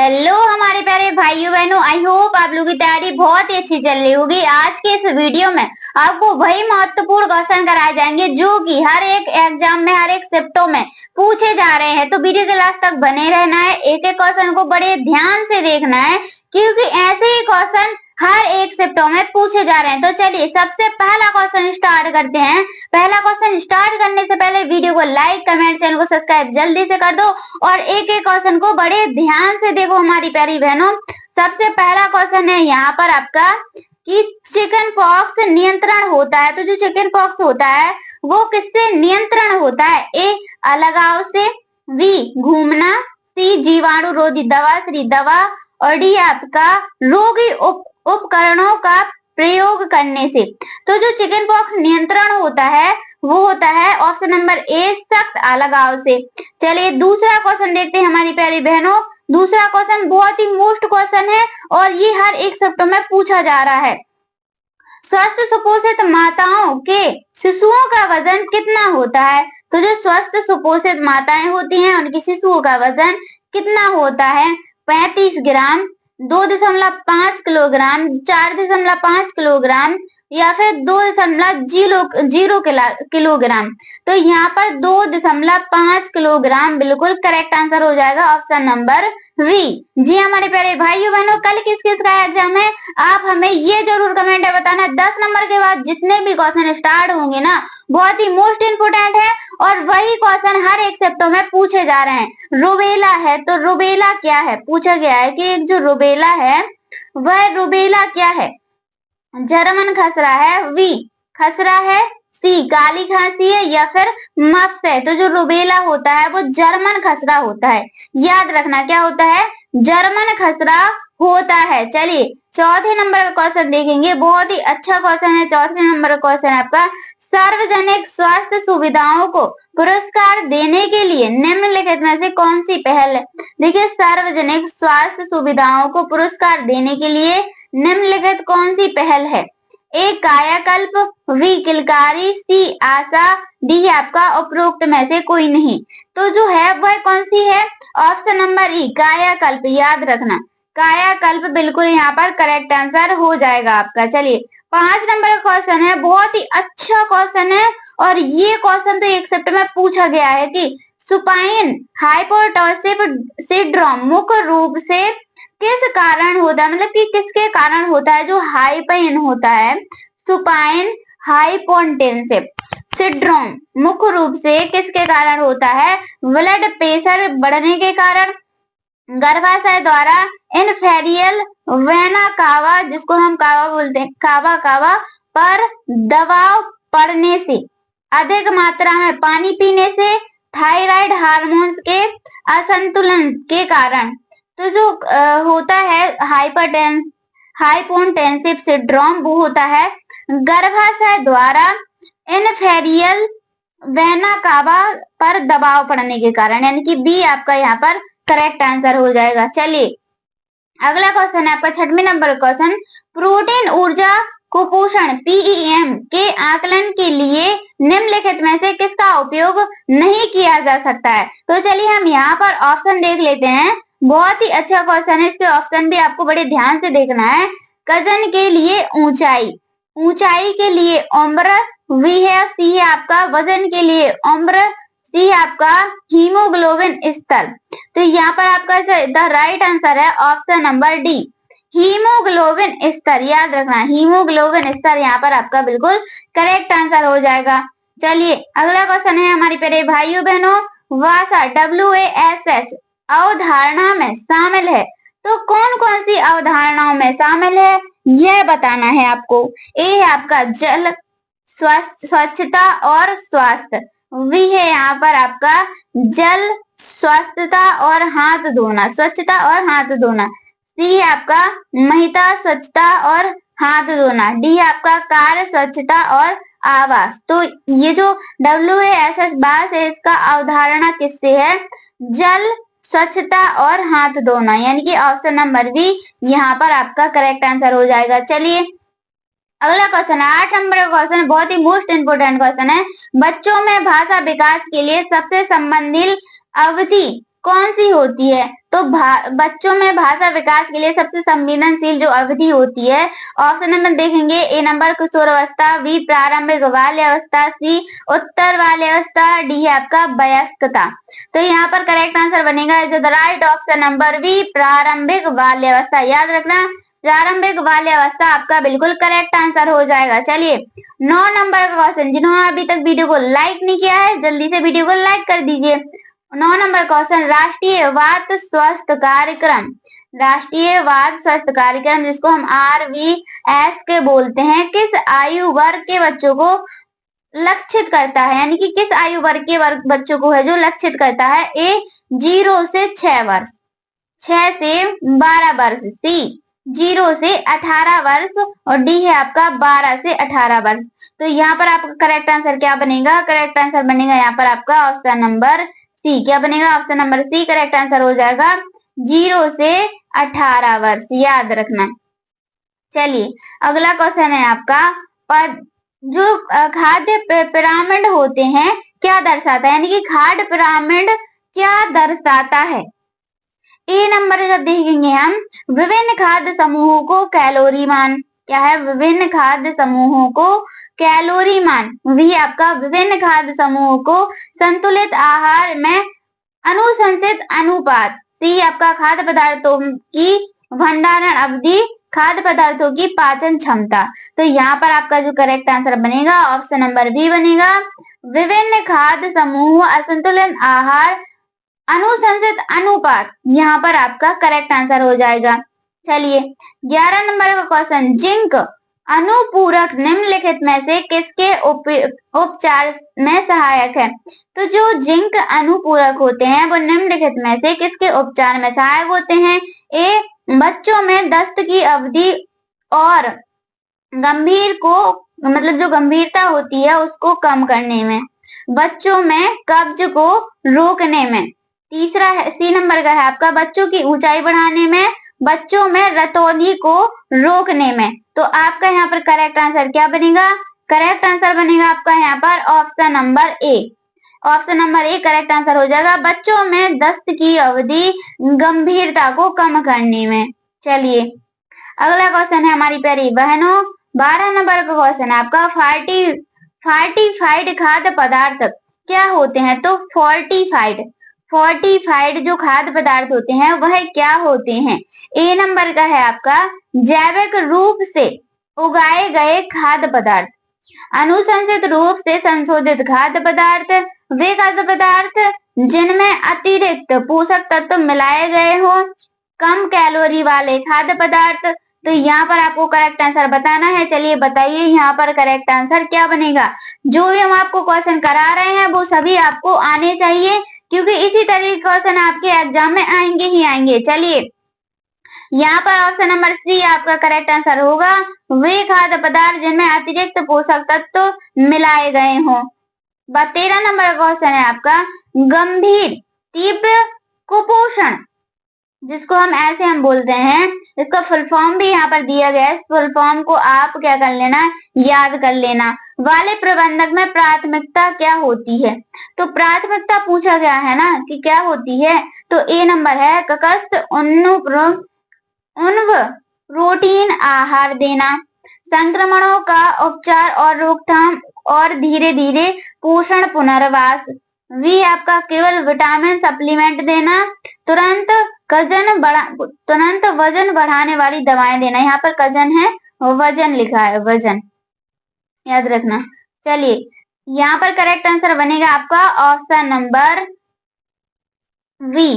Hello हमारे प्यारे भाइयों बहनों, आई होप आप लोगों की तैयारी बहुत ही अच्छी चल रही होगी। आज के इस वीडियो में आपको वही महत्वपूर्ण क्वेश्चन कराए जाएंगे जो कि हर एक एग्जाम में, हर एक शिफ्टों में पूछे जा रहे हैं। तो वीडियो के लास्ट तक बने रहना है, एक एक क्वेश्चन को बड़े ध्यान से देखना है क्योंकि ऐसे ही क्वेश्चन हर एक शिफ्टों में पूछे जा रहे हैं। तो चलिए सबसे पहला क्वेश्चन स्टार्ट करते हैं। पहला क्वेश्चन स्टार्ट करने से पहले वीडियो को लाइक, कमेंट, चैनल को सब्सक्राइब जल्दी से कर दो और एक एक क्वेश्चन को बड़े ध्यान से देखो हमारी प्यारी बहनों। सबसे पहला क्वेश्चन है यहाँ पर आपका कि चिकन पॉक्स नियंत्रण होता है। तो जो चिकन पॉक्स होता है वो किससे नियंत्रण होता है? ए अलगाव से, बी घूमना, सी जीवाणु रोधी दवा श्री दवा और डी आपका रोगी उपकरणों का प्रयोग करने से। तो जो चिकन पॉक्स नियंत्रण होता है वो होता है ऑप्शन नंबर ए सख्त अलगाव से। चलिए दूसरा क्वेश्चन देखते हैं हमारी प्यारी बहनों। दूसरा क्वेश्चन बहुत ही मोस्ट क्वेश्चन है और ये हर एक शिफ्ट में पूछा जा रहा है। स्वस्थ सुपोषित माताओं के शिशुओं का वजन कितना होता है? तो जो स्वस्थ सुपोषित माताएं होती हैं उनके शिशुओं का वजन कितना होता है? 35 ग्राम, 2.5 किलोग्राम, 4.5 किलोग्राम या फिर 2.0 किलोग्राम। तो यहाँ पर 2.5 किलोग्राम बिल्कुल करेक्ट आंसर हो जाएगा, ऑप्शन नंबर वी। जी हमारे प्यारे भाइयों बहनों, कल किस किस का एग्जाम है आप हमें ये जरूर कमेंट में बताना। 10 नंबर के बाद जितने भी क्वेश्चन स्टार्ट होंगे ना बहुत ही मोस्ट इम्पोर्टेंट है और वही क्वेश्चन हर एक शिफ्टों में पूछे जा रहे हैं। रुबेला है तो रुबेला क्या है? पूछा गया है कि एक जो रुबेला है वह रुबेला क्या है? जर्मन खसरा है, वी खसरा है, सी काली खांसी है या फिर मफ्स है। तो जो रुबेला होता है वो जर्मन खसरा होता है। याद रखना क्या होता है? जर्मन खसरा होता है। चलिए चौथे नंबर का क्वेश्चन देखेंगे, बहुत ही अच्छा क्वेश्चन है। चौथे नंबर का क्वेश्चन आपका सार्वजनिक स्वास्थ्य सुविधाओं को पुरस्कार देने के लिए निम्नलिखित में से कौन सी पहल है? देखिए सार्वजनिक स्वास्थ्य सुविधाओं को पुरस्कार देने के लिए निम्नलिखित कौन सी पहल है? ए कायाकल्प, we Kilkari, C Asha, D आपका उपरोक्त में से कोई नहीं। तो जो है वह कौन सी है? ऑप्शन नंबर ई कायाकल्प। याद रखना कायाकल्प बिल्कुल यहाँ पर करेक्ट आंसर हो जाएगा आपका। चलिए 5 नंबर का क्वेश्चन है, बहुत ही अच्छा क्वेश्चन है और ये क्वेश्चन तो एक शिफ्ट में पूछा गया है कि सुपाइन हाइपोटोसिस सिंड्रोम मुख्य रूप से किस कारण होता है, मतलब कि किसके कारण होता है? जो हाई पेन होता है सुपाइन हाइपोटेंसिव सिंड्रोम मुख्य रूप से किसके कारण होता है? ब्लड प्रेशर बढ़ने के कारण, गर्भाशय द्वारा इन्फेरियल वेना कावा, जिसको हम कावा बोलते हैं, कावा कावा पर दबाव पड़ने से, अधिक मात्रा में पानी पीने से, थायराइड हार्मोन्स के असंतुलन के कारण। तो जो होता है हाइपोटेंसिव सिंड्रोम वो होता है गर्भाशय द्वारा इन्फेरियल वेना कावा पर दबाव पड़ने के कारण, यानी कि बी आपका यहाँ पर करेक्ट आंसर हो जाएगा। चलिए अगला क्वेश्चन है आपका 6वें नंबर क्वेश्चन, प्रोटीन ऊर्जा कुपोषण पीईएम के आकलन के लिए निम्नलिखित में से किसका उपयोग नहीं किया जा सकता है? तो चलिए हम यहाँ पर ऑप्शन देख लेते हैं। बहुत ही अच्छा क्वेश्चन है, इसके ऑप्शन भी आपको बड़े ध्यान से देखना है। वजन के लिए ऊंचाई, ऊंचाई के लिए उम्र, वी है, सी है आपका वजन के लिए उम्र, सी है आपका हीमोग्लोबिन स्तर। तो यहाँ पर आपका द राइट आंसर है ऑप्शन नंबर डी हीमोग्लोबिन स्तर। याद रखना हीमोग्लोबिन स्तर यहाँ पर आपका बिल्कुल करेक्ट आंसर हो जाएगा। चलिए अगला क्वेश्चन है हमारी प्यारे भाइयों बहनों, वासा WASS अवधारणा में शामिल है तो कौन कौन सी अवधारणाओं में शामिल है यह बताना है आपको। ए है आपका जल, स्वच्छता और स्वास्थ्य, वी है यहाँ पर आपका जल, स्वच्छता और हाथ धोना, स्वच्छता और हाथ धोना, सी है आपका महिला स्वच्छता और हाथ धोना, डी है आपका कार्य स्वच्छता और आवास। तो ये जो WASS बास है इसका अवधारणा किससे है? जल, स्वच्छता और हाथ धोना, यानी कि ऑप्शन नंबर बी यहाँ पर आपका करेक्ट आंसर हो जाएगा। चलिए अगला क्वेश्चन है 8 नंबर का क्वेश्चन, बहुत ही मोस्ट इंपोर्टेंट क्वेश्चन है। बच्चों में भाषा विकास के लिए सबसे संबंधित अवधि कौन सी होती है? तो बच्चों में भाषा विकास के लिए सबसे संवेदनशील जो अवधि होती है, ऑप्शन नंबर देखेंगे, ए नंबर किशोरावस्था, बी प्रारंभिक बाल्यावस्था, सी उत्तर बाल्यावस्था, डी है आपका वयस्कता। तो यहाँ पर करेक्ट आंसर बनेगा जो the right option number B प्रारंभिक बाल्यावस्था। याद रखना, प्रारंभिक बाल्यावस्था आपका बिल्कुल करेक्ट आंसर हो जाएगा। चलिए 9 नंबर का क्वेश्चन, जिन्होंने अभी तक वीडियो को लाइक नहीं किया है जल्दी से वीडियो को लाइक कर दीजिए। 9 नंबर क्वेश्चन, राष्ट्रीय वात स्वास्थ्य कार्यक्रम, राष्ट्रीय वात स्वास्थ्य कार्यक्रम जिसको हम RVS के बोलते हैं, किस आयु वर्ग के बच्चों को लक्षित करता है, यानी कि किस आयु वर्ग के बच्चों को है जो लक्षित करता है? ए 0 से 6 वर्ष, 6 से 12 वर्ष, सी 0 से 18 वर्ष और डी है आपका 12 से 18 वर्ष। तो यहाँ पर आपका करेक्ट आंसर क्या बनेगा? करेक्ट आंसर बनेगा यहाँ पर आपका ऑप्शन नंबर सी। क्या बनेगा? Option number C correct answer हो जाएगा, 0 से 18 वर्ष। याद रखना। चलिए अगला क्वेश्चन है आपका, जो खाद्य पिरामिड होते हैं क्या दर्शाता है, यानी कि खाद्य पिरामिड क्या दर्शाता है? ए नंबर का देखेंगे हम, विभिन्न खाद्य समूहों को कैलोरी मान, क्या है? विभिन्न खाद्य समूहों को कैलोरी मान। वही आपका विभिन्न खाद्य समूहों को संतुलित आहार में अनुशंसित अनुपात। सी आपका खाद्य पदार्थों की भंडारण अवधि, खाद्य पदार्थों की पाचन क्षमता। तो यहाँ पर आपका जो करेक्ट आंसर बनेगा ऑप्शन नंबर बी बनेगा, विभिन्न खाद्य समूह असंतुलित आहार अनुशंसित अनुपात। यहाँ पर आपका करेक्ट आंसर हो जाएगा। चलिए 11 नंबर का क्वेश्चन, जिंक अनुपूरक निम्नलिखित में से किसके उपचार में सहायक है? तो जो जिंक अनुपूरक होते हैं वो निम्नलिखित में से किसके उपचार में सहायक होते हैं? ए बच्चों में दस्त की अवधि और गंभीर को, मतलब जो गंभीरता होती है उसको कम करने में, बच्चों में कब्ज को रोकने में। तीसरा है सी नंबर का है आपका, बच्चों की ऊंचाई बढ़ाने में, बच्चों में रतौंधी को रोकने में। तो आपका यहाँ पर करेक्ट आंसर क्या बनेगा? करेक्ट आंसर बनेगा आपका यहाँ पर option number A. Option number A correct answer हो जाएगा, बच्चों में दस्त की अवधि गंभीरता को कम करने में। चलिए अगला क्वेश्चन है हमारी प्यारी बहनों, 12 नंबर का क्वेश्चन है आपका, फोर्टिफाइड खाद्य पदार्थ क्या होते हैं? तो फोर्टिफाइड जो खाद्य पदार्थ होते हैं वह क्या होते हैं? ए नंबर का है आपका, जैविक रूप से उगाए गए खाद्य पदार्थ, अनुशंसित रूप से संशोधित खाद्य पदार्थ, वे खाद्य पदार्थ जिनमें अतिरिक्त पोषक तत्व मिलाए गए हो, कम कैलोरी वाले खाद्य पदार्थ। तो यहाँ पर आपको करेक्ट आंसर बताना है। चलिए बताइए यहाँ पर करेक्ट आंसर क्या बनेगा? जो भी हम आपको क्वेश्चन करा रहे हैं वो सभी आपको आने चाहिए, क्योंकि इसी तरह के क्वेश्चन आपके एग्जाम में आएंगे ही आएंगे। चलिए यहाँ पर ऑप्शन नंबर सी आपका करेक्ट आंसर होगा, वे खाद्य पदार्थ जिनमें अतिरिक्त पोषक तत्व मिलाए गए हों। 13 नंबर का क्वेश्चन है आपका, गंभीर तीव्र कुपोषण जिसको हम बोलते हैं, इसका फुल फॉर्म भी यहाँ पर दिया गया है। इस फुल फॉर्म को आप क्या कर लेना, याद कर लेना। वाले प्रबंधक में प्राथमिकता क्या होती है? तो प्राथमिकता पूछा गया है ना कि क्या होती है, तो ए नंबर है ककस्थ उन्व प्रोटीन आहार देना, संक्रमणों का उपचार और रोकथाम और धीरे धीरे पोषण पुनर्वास। वी आपका केवल विटामिन सप्लीमेंट देना, तुरंत वजन बढ़ाने वाली दवाएं देना। यहाँ पर कजन है, वजन लिखा है, वजन याद रखना। चलिए यहाँ पर करेक्ट आंसर बनेगा आपका ऑप्शन नंबर वी,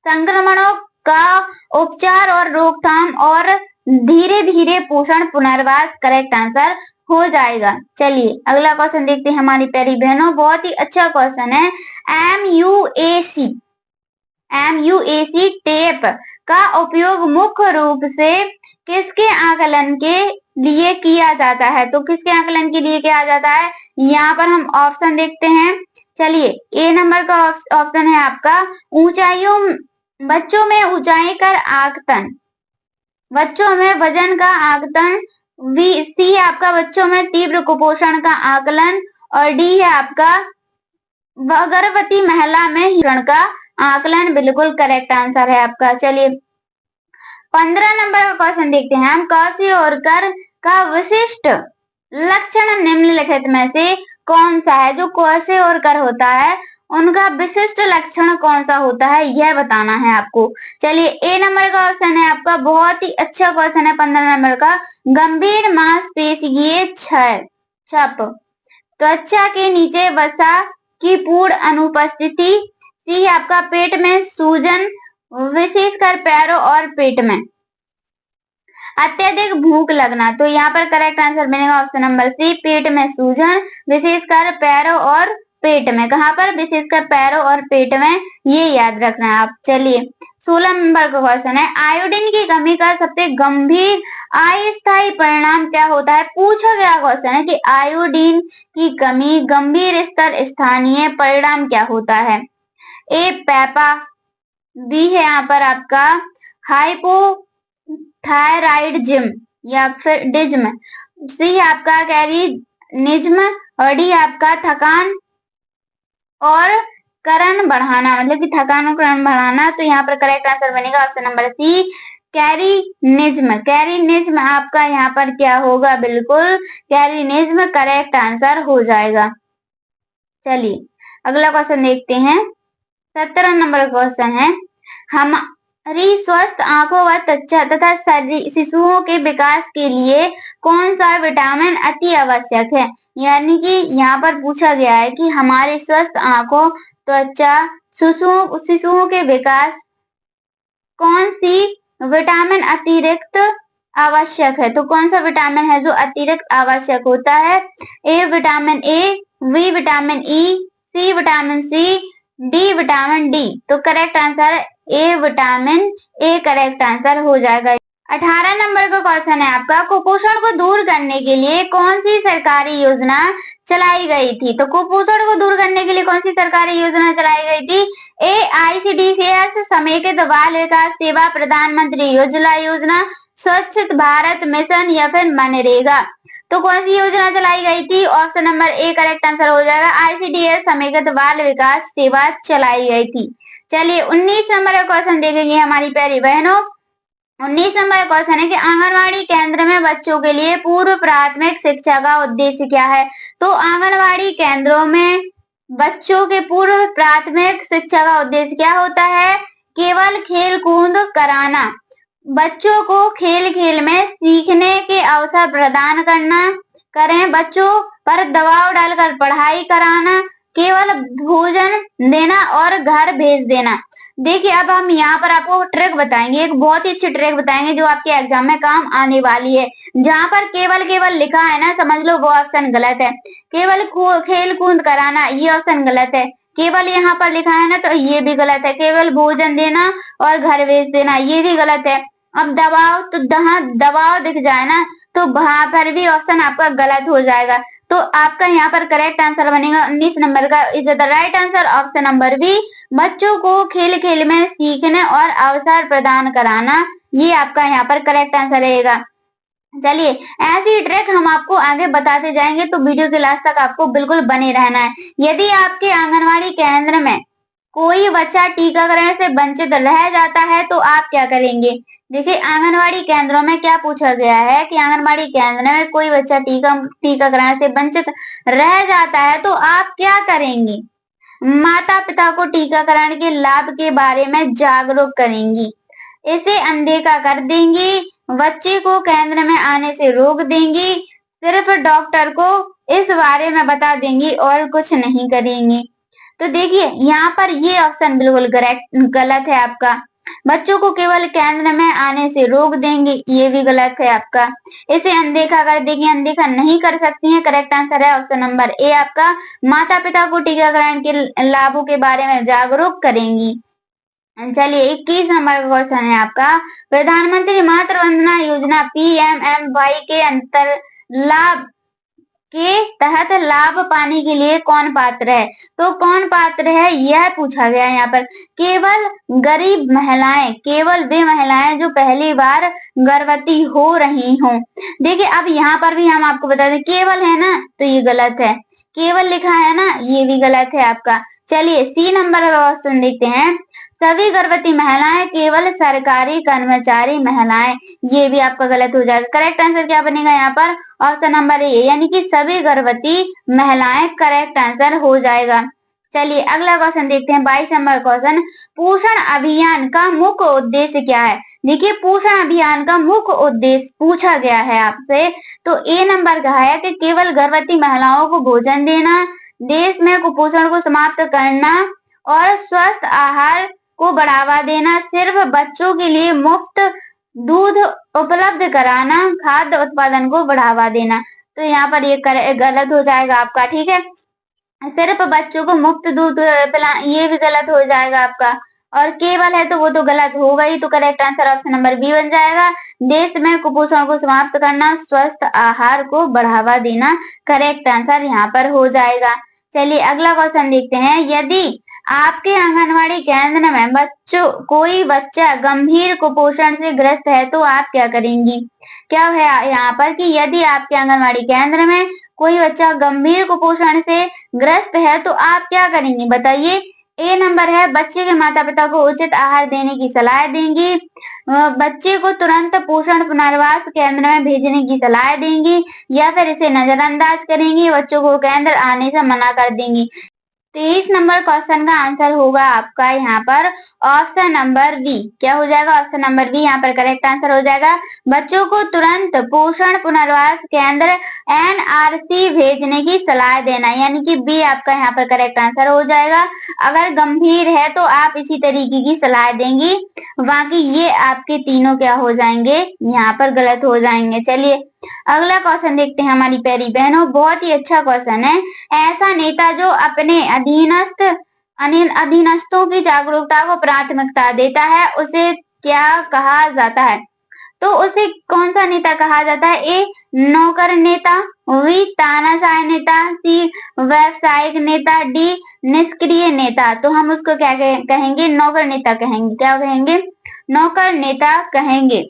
संक्रमणों का उपचार और रोकथाम और धीरे धीरे पोषण पुनर्वास करेक्ट आंसर हो जाएगा। चलिए अगला क्वेश्चन देखते हैं हमारी प्यारी बहनों, बहुत ही अच्छा क्वेश्चन है। MUAC टेप का उपयोग मुख्य रूप से किसके आकलन के लिए किया जाता है? तो किसके आकलन के लिए किया जाता है? यहाँ पर हम ऑप्शन देखते हैं। चलिए ए नंबर का ऑप्शन है आपका, ऊंचाइयों, बच्चों में ऊंचाई का आकलन, बच्चों में वजन का आकलन। सी है आपका, बच्चों में तीव्र कुपोषण का आकलन। और डी है आपका, गर्भवती महिला में पोषण का आकलन बिल्कुल करेक्ट आंसर है आपका। चलिए 15 नंबर का क्वेश्चन देखते हैं हम। क्वासिओरकर का विशिष्ट लक्षण निम्नलिखित में से कौन सा है? जो क्वासिओरकर होता है उनका विशिष्ट लक्षण कौन सा होता है यह बताना है आपको। चलिए ए नंबर का ऑप्शन है आपका, बहुत ही अच्छा क्वेश्चन है 15 नंबर का। गंभीर मांसपेशीय छप, त्वचा के नीचे वसा की पूर्ण अनुपस्थिति। सी है आपका पेट में सूजन, विशेषकर पैरों और पेट में। अत्यधिक भूख लगना, तो यहाँ पर करेक्ट आंसर मिलेगा ऑप्शन नंबर सी, पेट में सूजन, विशेषकर पैरों और पेट में। कहाँ पर? विशेषकर पैरों और पेट में, ये याद रखना है आप। चलिए 16 नंबर का क्वेश्चन है। आयोडीन की कमी का सबसे गंभीर अस्थायी परिणाम क्या होता है? पूछा गया क्वेश्चन है कि आयोडीन की कमी गंभीर स्तर स्थानीय परिणाम क्या होता है? ए पैपा, बी है यहाँ पर आपका हाइपोथायराइडिज्म या फिर डिज्म, सी है आपका कैरिनिज्म और डी आपका थकान और करण बढ़ाना, मतलब कि थकान और करण बढ़ाना। तो यहाँ पर करेक्ट आंसर बनेगा ऑप्शन नंबर सी, कैरिनिज्म। कैरिनिज्म आपका यहाँ पर क्या होगा? बिल्कुल कैरिनिज्म करेक्ट आंसर हो जाएगा। चलिए अगला क्वेश्चन देखते हैं। 17 नंबर क्वेश्चन है। हमारी स्वस्थ आंखों व त्वचा तथा शिशुओं के विकास के लिए कौन सा विटामिन अति आवश्यक है? यानी कि यहाँ पर पूछा गया है कि हमारे स्वस्थ आंखों, त्वचा, शिशुओं के विकास कौन सी विटामिन अतिरिक्त आवश्यक है? तो कौन सा विटामिन है जो अतिरिक्त आवश्यक होता है? A vitamin A, B vitamin E, C vitamin C, D vitamin D. तो correct answer A vitamin A correct answer हो जाएगा। 18 नंबर का क्वेश्चन है आपका। कुपोषण को दूर करने के लिए कौन सी सरकारी योजना चलाई गई थी? तो कुपोषण को दूर करने के लिए कौन सी सरकारी योजना चलाई गई थी? ए ICDCS समेकित बाल विकास सेवा प्रधानमंत्री उज्ज्वला योजना, स्वच्छ भारत मिशन या फिर मनरेगा। तो कौन सी योजना चलाई गई थी? Option number A correct answer हो जाएगा, ICDS समेकित बाल विकास सेवा चलाई गई थी। चलिए 19 नंबर का क्वेश्चन देखेंगे हमारी प्यारी बहनों। 19 नंबर क्वेश्चन है कि आंगनवाड़ी केंद्र में बच्चों के लिए पूर्व प्राथमिक शिक्षा का उद्देश्य क्या है? तो आंगनवाड़ी केंद्रों में बच्चों के पूर्व प्राथमिक शिक्षा का उद्देश्य क्या होता है? केवल खेल कूद कराना, बच्चों को खेल खेल में सीखने के अवसर प्रदान करें, बच्चों पर दबाव डालकर पढ़ाई कराना, केवल भोजन देना और घर भेज देना। देखिए अब हम यहाँ पर आपको ट्रिक बताएंगे, एक बहुत ही अच्छी ट्रिक बताएंगे जो आपके एग्जाम में काम आने वाली है। जहाँ पर केवल लिखा है ना, समझ लो वो ऑप्शन गलत है। केवल खेल कूद कराना ये ऑप्शन गलत है। केवल यहाँ पर लिखा है ना, तो ये भी गलत है। केवल भोजन देना और घर भेज देना ये भी गलत है। अब दबाव, तो जहाँ दबाव दिख जाए ना, तो वहां पर भी ऑप्शन आपका गलत हो जाएगा। तो आपका यहाँ पर करेक्ट आंसर बनेगा 19 नंबर का is the right answer option number B, बच्चों को खेल खेल में सीखने और अवसर प्रदान कराना, ये आपका यहाँ पर करेक्ट आंसर रहेगा। चलिए ऐसी ट्रिक हम आपको आगे बताते जाएंगे, तो वीडियो के लास्ट तक आपको बिल्कुल बने रहना है। यदि आपके आंगनवाड़ी केंद्र में कोई बच्चा टीकाकरण से वंचित रह जाता है तो आप क्या करेंगे? देखिए आंगनवाड़ी केंद्रों में क्या पूछा गया है कि आंगनवाड़ी केंद्र में कोई बच्चा टीकाकरण से वंचित रह जाता है तो आप क्या करेंगे? माता पिता को टीकाकरण के लाभ के बारे में जागरूक करेंगी, इसे अनदेखा कर देंगी, बच्चे को केंद्र में आने से रोक देंगी, सिर्फ डॉक्टर को इस बारे में बता देंगी और कुछ नहीं करेंगी। तो देखिए यहाँ पर ये ऑप्शन बिल्कुल गलत है आपका। बच्चों को केवल केंद्र में आने से रोक देंगे ये भी गलत है आपका। इसे अनदेखा कर देंगे, अनदेखा नहीं कर सकती हैं। करेक्ट आंसर है ऑप्शन नंबर ए आपका, माता पिता को टीकाकरण के लाभों के बारे में जागरूक करेंगी। चलिए 21 नंबर का क्वेश्चन है आपका। प्रधानमंत्री मातृ वंदना योजना PMMY के अंतर लाभ के तहत लाभ पाने के लिए कौन पात्र है? तो कौन पात्र है यह पूछा गया है यहाँ पर। केवल गरीब महिलाएं, केवल वे महिलाएं जो पहली बार गर्भवती हो रही हों। देखिए अब यहाँ पर भी हम आपको बता दें, केवल है ना तो ये गलत है, केवल लिखा है ना ये भी गलत है आपका। चलिए सी नंबर का क्वेश्चन देखते हैं। सभी गर्भवती महिलाएं केवल सरकारी कर्मचारी महिलाएं, ये भी आपका गलत हो जाएगा। करेक्ट आंसर क्या बनेगा यहाँ पर? ऑप्शन नंबर ए, यानी कि सभी गर्भवती महिलाएं करेक्ट आंसर हो जाएगा। चलिए अगला क्वेश्चन देखते हैं, 22 नंबर क्वेश्चन। पोषण अभियान का मुख्य उद्देश्य क्या है? देखिए पोषण अभियान का मुख्य उद्देश्य पूछा गया है आपसे, तो ए नंबर का है कि केवल गर्भवती महिलाओं को भोजन देना, देश में कुपोषण को समाप्त करना और स्वस्थ आहार को बढ़ावा देना, सिर्फ बच्चों के लिए मुफ्त दूध उपलब्ध कराना, खाद्य उत्पादन को बढ़ावा देना। तो यहाँ पर ये गलत हो जाएगा आपका, ठीक है। सिर्फ बच्चों को मुफ्त दूध पिला, ये भी गलत हो जाएगा आपका। और केवल है तो वो तो गलत होगा ही, तो correct answer option number B बन जाएगा। देश में कुपोषण को समाप्त करना, स्वस्थ आहार को बढ़ावा देना, करेक्ट आंसर यहाँ पर हो जाएगा। चलिए अगला क्वेश्चन देखते हैं। यदि आपके आंगनवाड़ी केंद्र में कोई बच्चा गंभीर कुपोषण से ग्रस्त है तो आप क्या करेंगी? क्या है यहाँ पर कि यदि आपके आंगनवाड़ी केंद्र में कोई बच्चा गंभीर कुपोषण से ग्रस्त है तो आप क्या करेंगे बताइए। ए नंबर है बच्चे के माता पिता को उचित आहार देने की सलाह देंगी, बच्चे को तुरंत पोषण पुनर्वास केंद्र में भेजने की सलाह देंगी, या फिर इसे नजरअंदाज करेंगी, बच्चों को केंद्र आने से मना कर देंगी। 23 नंबर क्वेश्चन का आंसर होगा आपका यहाँ पर ऑप्शन नंबर बी। क्या हो जाएगा? ऑप्शन नंबर बी यहाँ पर करेक्ट आंसर हो जाएगा। बच्चों को तुरंत पोषण पुनर्वास केंद्र एनआरसी भेजने की सलाह देना, यानी कि बी आपका यहाँ पर करेक्ट आंसर हो जाएगा। अगर गंभीर है तो आप इसी तरीके की सलाह देंगी, बाकी ये आपके तीनों क्या हो जाएंगे? यहाँ पर गलत हो जाएंगे। चलिए अगला क्वेश्चन देखते हैं हमारी प्यारी बहनों, बहुत ही अच्छा क्वेश्चन है। ऐसा नेता जो अपने अधीनस्थों की जागरूकता को प्राथमिकता देता है उसे क्या कहा जाता है? तो उसे कौन सा नेता कहा जाता है? ए नौकर नेता, बी तानाशाह नेता, सी व्यावसायिक नेता, डी निष्क्रिय नेता। तो हम उसको क्या कहेंगे? नौकर नेता कहेंगे। क्या कहेंगे? नौकर नेता कहेंगे।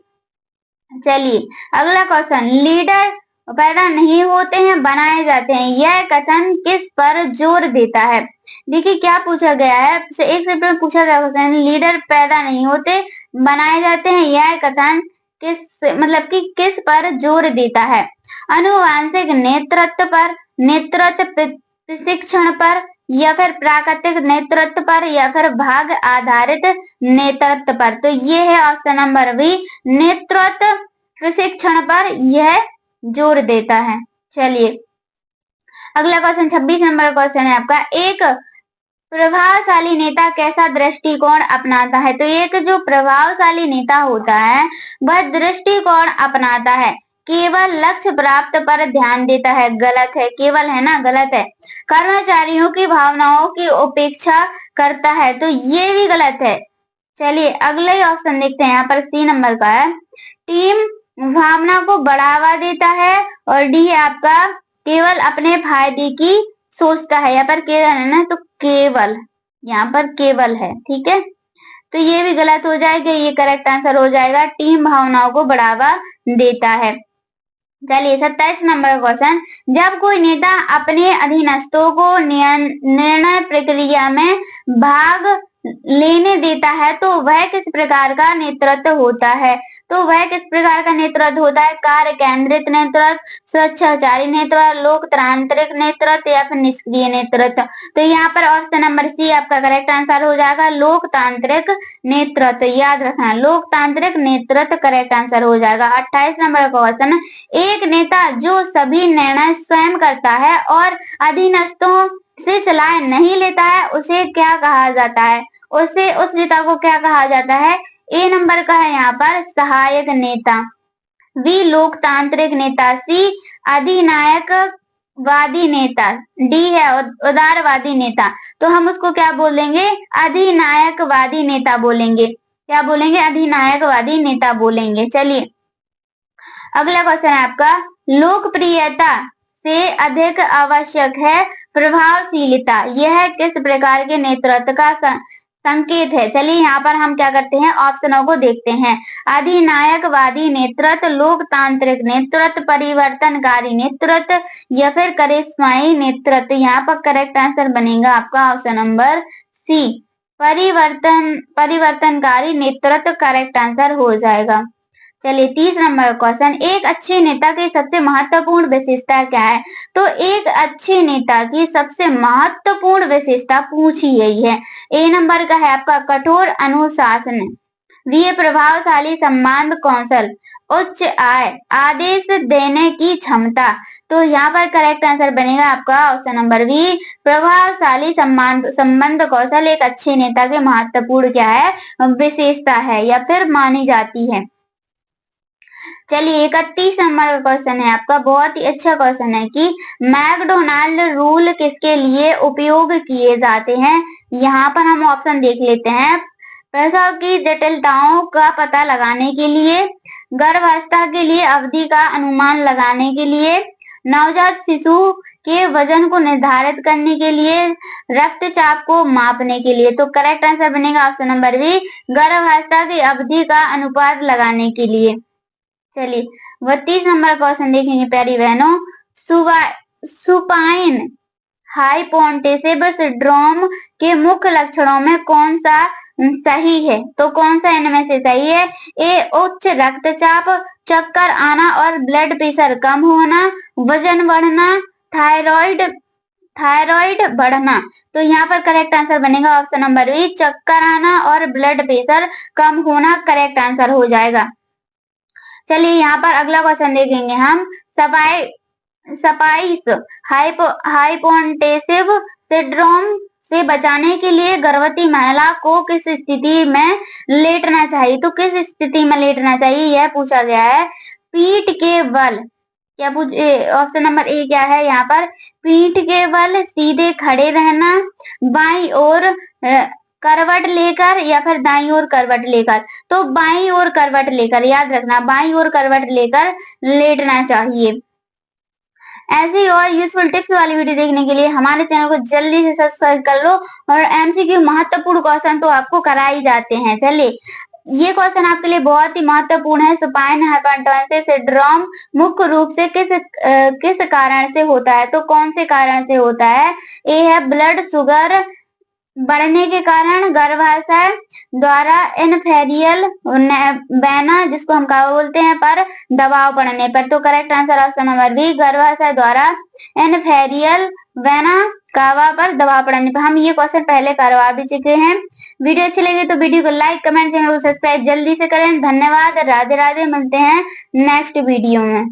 चलिए अगला क्वेश्चन, लीडर पैदा नहीं होते हैं बनाए जाते हैं, यह कथन किस पर जोर देता है? देखिए क्या पूछा गया है, एक सेकंड में पूछा गया क्वेश्चन, लीडर पैदा नहीं होते बनाए जाते हैं, यह कथन किस पर जोर देता है? अनुवांशिक नेतृत्व पर, नेतृत्व प्रशिक्षण पर, या फिर प्राकृतिक नेतृत्व पर, या फिर भाग आधारित नेतृत्व पर। तो ये है ऑप्शन नंबर बी, नेतृत्व प्रशिक्षण पर यह जोर देता है। चलिए अगला क्वेश्चन 26 नंबर क्वेश्चन है आपका, एक प्रभावशाली नेता कैसा दृष्टिकोण अपनाता है? तो एक जो प्रभावशाली नेता होता है वह दृष्टिकोण अपनाता है, केवल लक्ष्य प्राप्त पर ध्यान देता है। गलत है, केवल है ना, गलत है। कर्मचारियों की भावनाओं की उपेक्षा करता है, तो ये भी गलत है। चलिए अगला ही ऑप्शन देखते हैं, यहाँ पर सी नंबर का है, टीम भावना को बढ़ावा देता है, और डी है आपका केवल अपने फायदे की सोचता है। यहाँ पर केवल है ना, तो केवल यहाँ पर केवल है, ठीक है। तो ये भी गलत हो जाएगा, ये करेक्ट आंसर हो जाएगा टीम भावनाओं को बढ़ावा देता है। चलिए 27 नंबर क्वेश्चन, जब कोई नेता अपने अधीनस्थों को निर्णय प्रक्रिया में भाग लेने देता है तो वह किस प्रकार का नेतृत्व होता है? तो वह किस प्रकार का नेतृत्व होता है? कार्य केंद्रित नेतृत्व, स्वेच्छाचारी नेतृत्व, लोकतांत्रिक नेतृत्व, या फिर निष्क्रिय नेतृत्व। तो यहाँ पर ऑप्शन नंबर सी आपका करेक्ट आंसर हो जाएगा, लोकतांत्रिक नेतृत्व। याद रखना, लोकतांत्रिक नेतृत्व करेक्ट आंसर हो जाएगा। 28 नंबर का क्वेश्चन, एक नेता जो सभी निर्णय स्वयं करता है और अधीनस्थों से सलाह नहीं लेता है उसे क्या कहा जाता है? उस नेता को क्या कहा जाता है? ए नंबर का है यहाँ पर सहायक नेता, बी लोकतांत्रिक नेता, सी अधिनायकवादी नेता, डी है उदारवादी नेता। तो हम उसको क्या बोलेंगे? अधिनायकवादी नेता बोलेंगे। क्या बोलेंगे? अधिनायकवादी नेता बोलेंगे। चलिए अगला क्वेश्चन है आपका, लोकप्रियता से अधिक आवश्यक है प्रभावशीलता, यह किस प्रकार के नेतृत्व का संकेत है। चलिए यहाँ पर हम क्या करते हैं, ऑप्शनों को देखते हैं। अधिनायकवादी नेतृत्व, लोकतांत्रिक नेतृत्व, परिवर्तनकारी नेतृत्व या फिर करिश्माई नेतृत्व। यहाँ पर करेक्ट आंसर बनेगा आपका ऑप्शन नंबर सी, परिवर्तनकारी नेतृत्व करेक्ट आंसर हो जाएगा। चलिए 30 नंबर क्वेश्चन, एक अच्छे नेता की सबसे महत्वपूर्ण विशेषता क्या है? तो एक अच्छे नेता की सबसे महत्वपूर्ण विशेषता पूछी गई है। ए नंबर का है आपका कठोर अनुशासन, बी है प्रभावशाली संवाद कौशल, उच्च आय, आदेश देने की क्षमता। तो यहाँ पर करेक्ट आंसर बनेगा आपका ऑप्शन नंबर बी, प्रभावशाली संबंध कौशल एक अच्छे नेता के महत्वपूर्ण क्या है, विशेषता है या फिर मानी जाती है। चलिए 31 नंबर का क्वेश्चन है आपका, बहुत ही अच्छा क्वेश्चन है कि मैकडोनाल्ड रूल किसके लिए उपयोग किए जाते हैं? यहाँ पर हम ऑप्शन देख लेते हैं। प्रसव की जटिलताओं का पता लगाने के लिए, गर्भावस्था के लिए, अवधि का अनुमान लगाने के लिए, नवजात शिशु के वजन को निर्धारित करने के लिए, रक्तचाप को मापने के लिए। तो करेक्ट आंसर बनेगा ऑप्शन नंबर बी, गर्भावस्था की अवधि का अनुपात लगाने के लिए। चलिए 32 नंबर क्वेश्चन देखेंगे प्यारी बहनों, सुपाइन हाइपोन्टेसिव सिंड्रोम के मुख्य लक्षणों में कौन सा सही है? तो कौन सा इनमें से सही है? ए उच्च रक्तचाप, चक्कर आना और ब्लड प्रेशर कम होना, वजन बढ़ना, थायराइड बढ़ना। तो यहाँ पर करेक्ट आंसर बनेगा ऑप्शन नंबर बी, चक्कर आना और ब्लड प्रेशर कम होना करेक्ट आंसर हो जाएगा। चलिए यहाँ पर अगला क्वेश्चन देखेंगे हम, स्पाइस हाइपोन्टेसिव सिंड्रोम से बचाने के लिए गर्भवती महिला को किस स्थिति में लेटना चाहिए? तो किस स्थिति में लेटना चाहिए यह पूछा गया है। पीठ के बल, क्या ऑप्शन नंबर ए क्या है यहाँ पर, पीठ के बल, सीधे खड़े रहना, बाईं ओर करवट लेकर या फिर दाईं ओर करवट लेकर। तो बाईं ओर करवट लेकर, याद रखना बाईं ओर करवट लेकर लेटना चाहिए। ऐसी और यूजफुल टिप्स वाली वीडियो देखने के लिए हमारे चैनल को जल्दी से सब्सक्राइब कर लो। और एमसीक्यू महत्वपूर्ण क्वेश्चन तो आपको कराए जाते हैं। चलिए ये क्वेश्चन आपके लिए बहुत ही महत्वपूर्ण है। सुपाइन हाइपोन्टेसिव सिंड्रोम मुख्य रूप से किस कारण से होता है? तो कौन से कारण से होता है? ए है ब्लड शुगर बढ़ने के कारण, गर्भाशय द्वारा इन्फेरियल वेना जिसको हम कावा बोलते हैं पर दबाव पड़ने पर। तो correct answer option number B, गर्भाशय द्वारा इन्फेरियल वेना कावा पर दबाव पड़ने पर। हम ये क्वेश्चन पहले करवा भी चुके हैं। वीडियो अच्छी लगी तो वीडियो को लाइक, कमेंट, चैनल को सब्सक्राइब जल्दी से करें। धन्यवाद, राधे राधे, मिलते हैं नेक्स्ट वीडियो में।